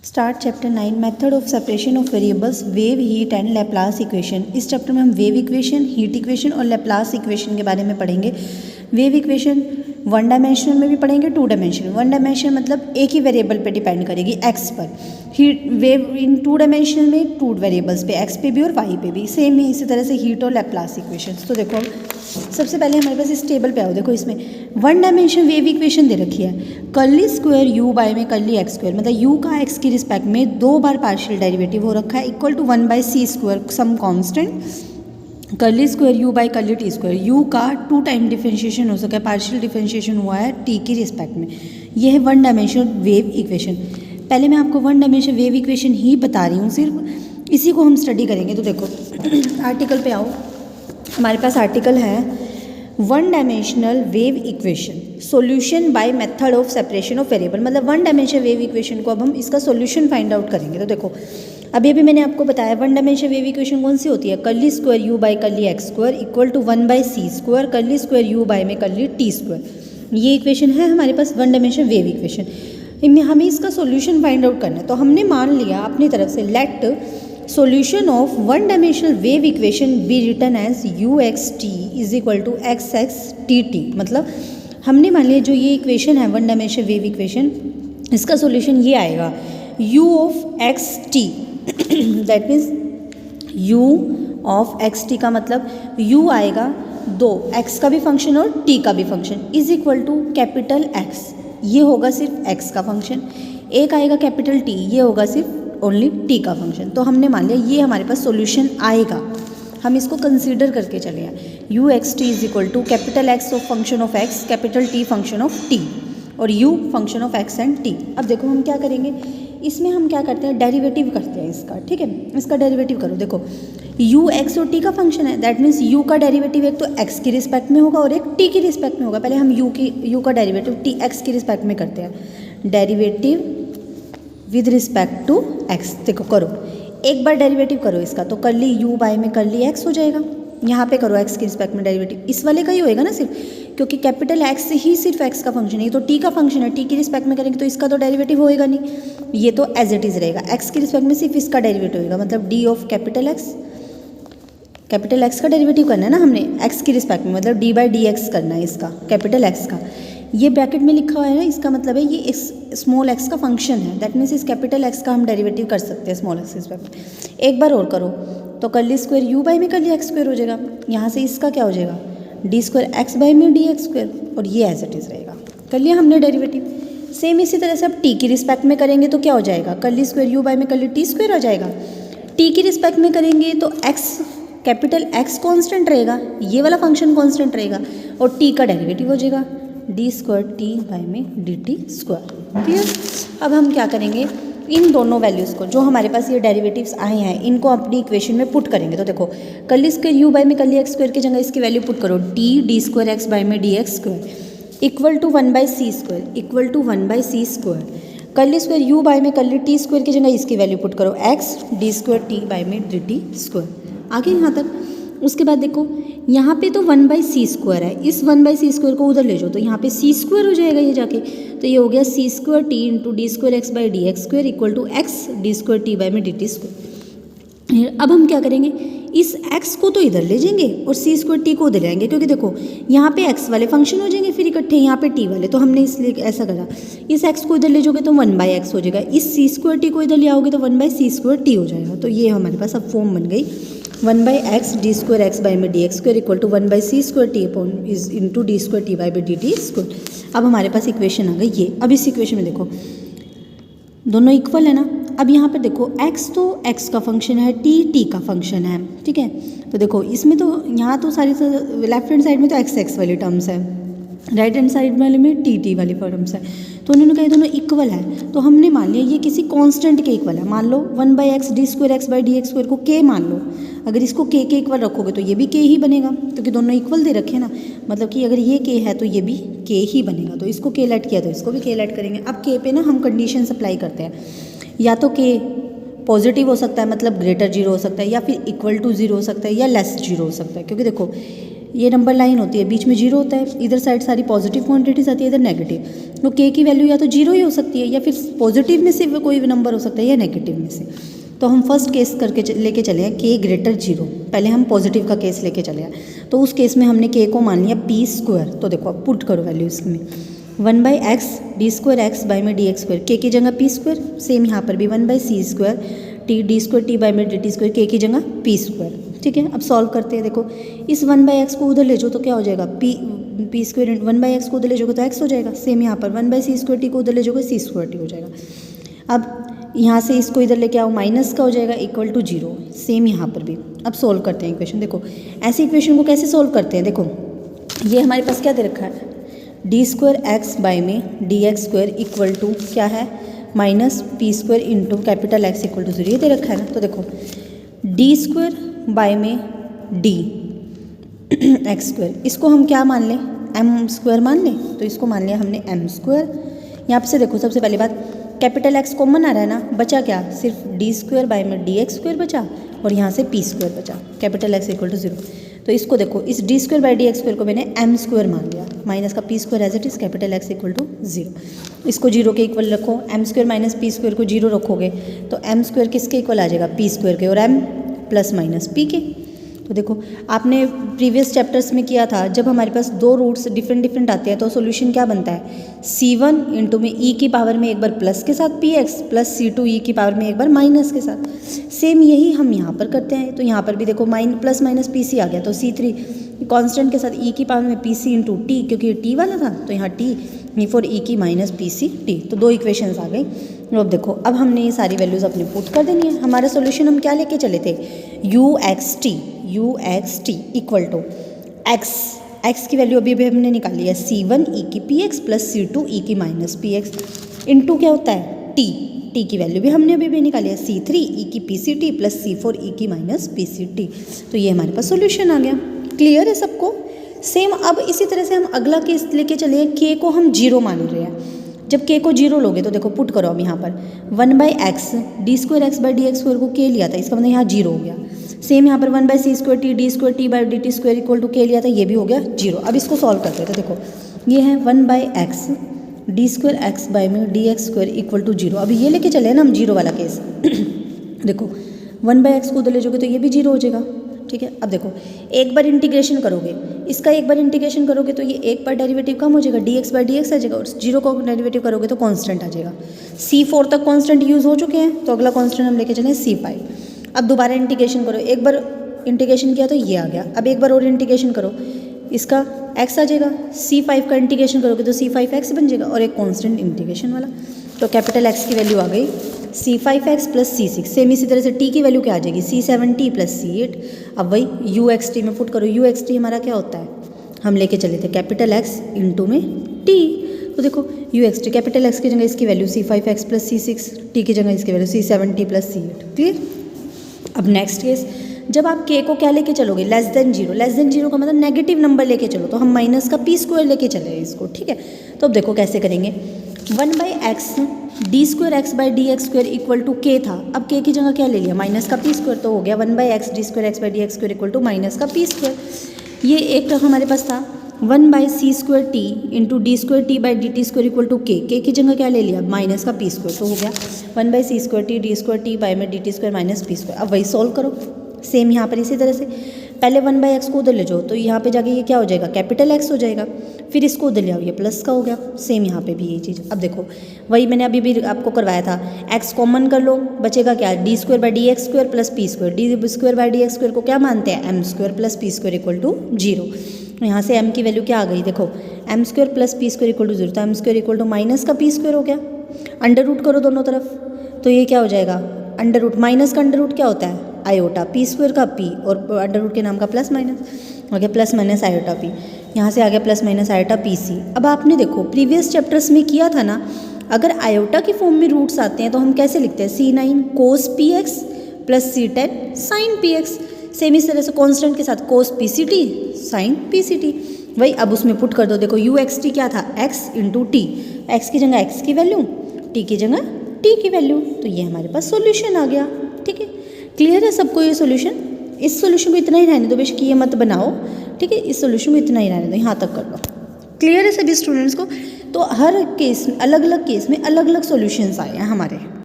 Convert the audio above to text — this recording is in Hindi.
Start chapter 9 method of separation of variables wave heat and Laplace equation. इस चैप्टर में हम वेव इक्वेशन, हीट इक्वेशन और लैप्लास इक्वेशन के बारे में पढ़ेंगे। वेव इक्वेशन वन डायमेंशनल में भी पढ़ेंगे, टू डायमेंशनल। वन डायमेंशनल मतलब एक ही वेरिएबल पे डिपेंड करेगी, एक्स पर। Heat wave in two dimensional में टू वेरिएबल्स पे, एक्स पे भी और वाई पे भी। सेम ही इसी तरह से हीट और लैप्लास इक्वेशन। तो देखो सबसे पहले हमारे पास इस टेबल पे आओ। देखो इसमें वन डायमेंशन वेव इक्वेशन दे रखी है, कर्ली स्क्वायर यू बाय में कर्ली एक्स स्क्वायर, मतलब यू का एक्स की रिस्पेक्ट में दो बार पार्शियल डेरिवेटिव हो रखा है, equal to 1/c square some constant, curly square u by curly t square. U का 2 टाइम डिफरेंशिएशन हो सका है, पार्शियल डिफरेंशिएशन हुआ है टी की रिस्पेक्ट में। यह है वन डायमेंशनल वेव इक्वेशन। पहले मैं आपको वन डायमेंशनल वेव इक्वेशन ही बता रही हूँ, सिर्फ इसी को हम स्टडी करेंगे। तो देखो आर्टिकल पे आओ, हमारे पास आर्टिकल है one dimensional wave equation solution by method of separation of variable. मतलब वन डायमेंशनल वेव इक्वेशन को अब हम इसका सॉल्यूशन फाइंड आउट करेंगे। तो देखो अभी मैंने आपको बताया वन डायमेंशनल वेव इक्वेशन कौन सी होती है, curly square u by curly x square equal to 1/c square curly square u by में कर्ली टी स्क्वायर। ये इक्वेशन है हमारे पास वन डायमेंशनल वेव इक्वेशन। इनमें हमें इसका सॉल्यूशन फाइंड आउट करना है। तो हमने मान लिया अपनी तरफ से late solution of one dimensional wave equation be written as uxt is equal to xxtt। मतलब हमने मान लिया जो ये इक्वेशन है वन डायमेंशनल वेव इक्वेशन, इसका सॉल्यूशन ये आएगा u of xt that means u of xt का मतलब u आएगा दो x का भी फंक्शन और t का भी function is equal to capital x। ये होगा सिर्फ x का फंक्शन, एक आएगा कैपिटल T, ये होगा सिर्फ ओनली t का फंक्शन। तो हमने मान लिया ये हमारे पास सॉल्यूशन आएगा, हम इसको कंसीडर करके चले हैं। u x t is equal to capital x of function of x, capital T function of t और u function of x and t। अब देखो हम क्या करेंगे, इसमें हम क्या करते हैं, डेरिवेटिव करते हैं इसका। ठीक है, इसका डेरिवेटिव करो। देखो u x और t का फंक्शन है, दैट मीन्स u का डेरिवेटिव एक तो x की रिस्पेक्ट में होगा और एक t की रिस्पेक्ट में होगा। पहले हम u का डेरिवेटिव t x की रिस्पेक्ट में करते हैं। Derivative with respect to x। देखो करो एक बार डेरिवेटिव करो इसका, तो कर्ली u बाय में कर्ली x हो जाएगा। यहाँ पे करो x की रिस्पेक्ट में डेरिवेटिव, इस वाले का ही होएगा ना सिर्फ, क्योंकि कैपिटल X ही सिर्फ x का फंक्शन है, ये तो t का फंक्शन है। t की रिस्पेक्ट में करेंगे तो इसका तो डेरिवेटिव होएगा नहीं, ये तो एज इट इज़ रहेगा। x की रिस्पेक्ट में सिर्फ इसका डेरिवेटिव होएगा, मतलब d of capital X। Capital X का डेरिवेटिव करना है ना हमने x की रिस्पेक्ट में, मतलब d बाई डी एक्स करना है इसका, कैपिटल X का। ये ब्रैकेट में लिखा हुआ है ना, इसका मतलब है ये इस स्मॉल x का फंक्शन है, दैट मीन्स इस कैपिटल X का हम डेरिवेटिव कर सकते हैं स्मॉल x रिस्पेक्ट। एक बार और करो तो कर्ली स्क्वायर u बाई में कर्ली x स्क्वायर हो जाएगा। यहाँ से इसका क्या हो जाएगा, d स्क्वायर x बाई में डी एक्स स्क्वायर, और ये एज इट इज़ रहेगा। कर लिया हमने डेरिवेटिव। सेम इसी तरह से अब t की रिस्पेक्ट में करेंगे तो क्या हो जाएगा, कर्ली स्क्वायर u बाई में कर्ली टी स्क्वायर हो जाएगा। t की रिस्पेक्ट में करेंगे तो x कैपिटल X कॉन्स्टेंट रहेगा, ये वाला फंक्शन कॉन्स्टेंट रहेगा, और t का डेरिवेटिव हो जाएगा डी स्क्वायर टी बाई में डी टी स्क्वायर। क्लियर। अब हम क्या करेंगे, इन दोनों वैल्यूज़ को जो हमारे पास ये डेरिवेटिव्स आए हैं इनको अपनी इक्वेशन में पुट करेंगे। तो देखो कर्ली स्क्वायर यू बाई में कर्ली एक्स स्क्वायर की जगह इसकी वैल्यू पुट करो, डी स्क्वायर एक्स बाई में d x square equal to 1/c square, equal to 1/c square. Curly square u by में कर्ली टी स्क्वायर की जगह इसकी वैल्यू पुट करो, x d square T by में डी टी स्क्वायर। आगे यहाँ तक। उसके बाद देखो यहाँ पे तो 1/c स्क्वायर है, इस 1/c स्क्वायर को उधर ले जाओ तो यहाँ पे c स्क्वायर हो जाएगा ये जाके, तो ये हो गया c square t into d square x by D x square equal to x d square T by में डी टी स्क्वायर। अब हम क्या करेंगे, इस x को तो इधर ले जाएंगे और c स्क्वायर टी को उधर लाएंगे, क्योंकि देखो यहाँ पे x वाले फंक्शन हो जाएंगे फिर इकट्ठे यहाँ पे t वाले, तो हमने इसलिए ऐसा करा। इस x को इधर ले जाओगे तो 1/x हो जाएगा, इस c स्क्वायर टी को इधर ले आओगे तो 1/c स्क्वायर टी हो जाएगा। तो ये हमारे पास अब फॉर्म बन गई 1/x d square x by में d x square equal to 1/c square t upon is into d square T by में डी टी स्क्वायर। अब हमारे पास इक्वेशन आ गई ये। अब इस इक्वेशन में देखो दोनों इक्वल है ना। अब यहाँ पर देखो x तो x का फंक्शन है, t का फंक्शन है। ठीक है, तो देखो इसमें तो यहाँ तो सारी लेफ्ट हैंड साइड में तो x वाली टर्म्स है, राइट हैंड साइड वाले में t वाली टर्म्स है, तो उन्होंने कहा दोनों इक्वल है। तो हमने मान लिया ये किसी कांस्टेंट के इक्वल है। मान लो 1/x d square x by D x square को k मान लो, अगर इसको k के इक्वल रखोगे तो ये भी k ही बनेगा, क्योंकि दोनों इक्वल दे रखे हैं ना, मतलब कि अगर ये k है तो ये भी k ही बनेगा। तो इसको k लेट किया तो इसको भी k लेट करेंगे। अब k पे ना हम कंडीशन अप्लाई करते हैं, या तो k पॉजिटिव हो सकता है मतलब ग्रेटर 0 हो सकता है, या फिर इक्वल टू 0 हो सकता है, या लेस 0 हो सकता है। क्योंकि देखो ये नंबर लाइन होती है, बीच में जीरो होता है, इधर साइड सारी पॉजिटिव क्वांटिटीज आती है, इधर नेगेटिव। तो के की वैल्यू या तो जीरो ही हो सकती है या फिर पॉजिटिव में से कोई भी नंबर हो सकता है या नेगेटिव में से। तो हम फर्स्ट केस करके लेके चले हैं के ग्रेटर जीरो। पहले हम पॉजिटिव का केस लेके चले हैं, तो उस केस में हमने के को मान लिया पी स्क्वायर। तो देखो अब पुट करो वैल्यू इसमें, 1/x d square x by में डी एक्स स्क्वायर, के की जगह पी स्क्वायर, सेम यहाँ पर भी 1/c square T D square T by में डी टी स्क्वायर, के की जगह पी स्क्वायर। ठीक है, अब सॉल्व करते हैं। देखो इस 1/x को उधर ले जाओ तो क्या हो जाएगा, पी स्क्वायर 1/x को उधर ले जाओगे तो x हो जाएगा। सेम यहाँ पर 1/c स्क्वायर टी को उधर ले जाओगे c स्क्वायर टी हो जाएगा। अब यहाँ से इसको इधर लेके आओ, माइनस का हो जाएगा इक्वल टू जीरो। सेम यहाँ पर भी। अब सोल्व करते हैं इक्वेशन। देखो ऐसी इक्वेशन को कैसे सोल्व करते हैं, देखो ये हमारे पास क्या दे रखा है, डी स्क्वायर एक्स बाई में d x square equal to क्या है, minus P square into capital x equal to zero, ये दे रखा है ना। तो देखो डी स्क्वायर बाई में डी एक्स स्क्वायर, इसको हम क्या मान लें, एम स्क्वायर मान लें। तो इसको मान लिया हमने एम स्क्वायर। यहाँ पे से देखो सबसे पहली बात, कैपिटल एक्स कॉमन आ रहा है ना, बचा क्या, सिर्फ डी स्क्वायर बाई में डी एक्स स्क्वायर बचा और यहाँ से पी स्क्वायर बचा, capital x equal to zero. तो इसको देखो, इस d square by D x square को मैंने एम स्क्वायर मान लिया, माइनस का P square as it is, capital x equal to zero. इसको जीरो के इक्वल रखो, m square minus P square को जीरो रखोगे तो एम स्क्वायर किसके इक्वल आ जाएगा, पी स्क्वायर के, और एम प्लस माइनस पी के। तो देखो आपने प्रीवियस चैप्टर्स में किया था, जब हमारे पास दो रूट्स डिफरेंट आते हैं तो सॉल्यूशन क्या बनता है, C1 इंटू में ई की पावर में एक बार प्लस के साथ px प्लस C2 ई की पावर में एक बार माइनस के साथ। सेम यही हम यहाँ पर करते हैं। तो यहाँ पर भी देखो प्लस माइनस पी आ गया, तो C3 कांस्टेंट के साथ ई की पावर में पी सी इंटू टी, क्योंकि ये टी वाला था तो यहाँ टी फॉर ई की माइनस पी सी टी। तो दो इक्वेशंस आ गई। अब देखो अब हमने ये सारी वैल्यूज़ अपने पुट कर देनी है। हमारा सॉल्यूशन हम क्या लेके चले थे, u x t equal to x की वैल्यू अभी हमने निकाली है C1 ई की पी एक्स प्लस C2 ई की माइनस पी एक्स इंटू क्या होता है टी की वैल्यू भी हमने अभी निकाली है C3 ई की पी सी टी प्लस C4 ई की माइनस पी सी टी। तो ये हमारे पास सॉल्यूशन आ गया। क्लियर है सबको। सेम अब इसी तरह से हम अगला केस लेके चले, के को हम जीरो मान रहे हैं। जब के को जीरो लोगे तो देखो पुट करो अब यहाँ पर 1/x d square x by D x square को के लिया था, इसका मतलब यहाँ जीरो हो गया। सेम यहाँ पर 1/c square T D square T by d T square equal to k लिया था, ये भी हो गया जीरो। अब इसको सॉल्व करते हैं। तो देखो ये है 1/x d square x by में d x square equal to zero. अभी ये लेके चले हैं ना हम जीरो वाला केस। देखो 1/x को उधर ले जाओगे तो ये भी जीरो हो जाएगा। ठीक है, अब देखो एक बार इंटीग्रेशन करोगे, इसका एक बार इंटीग्रेशन करोगे तो ये एक बार डेरिवेटिव कम हो जाएगा, dx बाई डी एक्स आ जाएगा, और जीरो को डेरिवेटिव करोगे तो कांस्टेंट आ जाएगा। C4 तक कांस्टेंट यूज़ हो चुके हैं, तो अगला कांस्टेंट हम लेके चलें C5। अब दोबारा इंटीग्रेशन करो, एक बार इंटीग्रेशन किया तो ये आ गया, अब एक बार और इंटीग्रेशन करो, इसका x आ जाएगा। C5 का इंटीग्रेशन करोगे तो C5x बन जाएगा, और एक कॉन्स्टेंट इंटीग्रेशन वाला। तो कैपिटल X की वैल्यू आ गई C5x प्लस C6। सेम इसी तरह से t की वैल्यू क्या आ जाएगी, C7t प्लस C8। अब वही UXT में पुट करो, UXT हमारा क्या होता है, हम लेके चले थे कैपिटल X इंटू में t। तो देखो UXT कैपिटल X की जगह इसकी value C5x plus C6, t की जगह इसकी value C7t plus C8। Clear. अब नेक्स्ट केस, जब आप k को क्या लेके चलोगे, लेस देन जीरो का मतलब नेगेटिव नंबर लेके चलो, तो हम माइनस का p स्क्वायर लेके चले इसको। ठीक है, तो अब देखो कैसे करेंगे, 1/x d square x by D x square equal to k था, अब के की जगह क्या ले लिया, माइनस का पी स्क्वायर, तो हो गया 1/x d square x by D x square equal to minus का पी स्क्वायर। ये एक तो हमारे पास था 1/c square t into d square T by d T square equal to k की जगह क्या ले लिया, माइनस का पी स्क्वायर, तो हो गया 1/c square T D square T by में D T square minus P square. अब वही सॉल्व करो, सेम यहाँ पर इसी तरह से पहले 1/x को उधर ले जाओ तो यहाँ पे जाके ये क्या हो जाएगा, कैपिटल X हो जाएगा, फिर इसको उधर ले आओ, ये प्लस का हो गया। सेम यहाँ पे भी यही चीज़। अब देखो वही मैंने अभी भी आपको करवाया था, x कॉमन कर लो, बचेगा क्या, D square by D x square plus P square, D square by D x square को क्या मानते हैं, M square plus P square equal to zero. यहाँ से m की वैल्यू क्या आ गई, देखो M square plus P square equal to zero, तो M square equal to minus का पी स्क्वायर हो गया। अंडर रूट करो दोनों तरफ, तो ये क्या हो जाएगा, अंडर रूट, माइनस का अंडर रूट क्या होता है, आयोटा, पी स्क्वायर का पी और अंडर रूट के नाम का प्लस माइनस, हो गया प्लस माइनस आयोटा पी। यहाँ से आ गया plus minus iota p c. अब आपने देखो प्रीवियस चैप्टर्स में किया था ना, अगर आयोटा की फॉर्म में रूट्स आते हैं तो हम कैसे लिखते हैं, C9 cos P X plus C10 sine P X. Same इस तरह से कॉन्स्टेंट के साथ कोस पी सी टी साइन पी सी टी। वही अब उसमें पुट कर दो, देखो UXT क्या था, x इंटू टी, एक्स की जगह x की वैल्यू, t की जगह t की वैल्यू, तो ये हमारे पास सॉल्यूशन आ गया। ठीक है, क्लियर है सबको ये सॉल्यूशन। इस सॉल्यूशन को इतना ही रहने दो, बेशक ये मत बनाओ, ठीक है, इस सॉल्यूशन को इतना ही रहने दो, यहाँ तक कर लो। क्लियर है सभी स्टूडेंट्स को? तो हर केस, अलग अलग केस में अलग अलग सॉल्यूशंस आए हैं हमारे।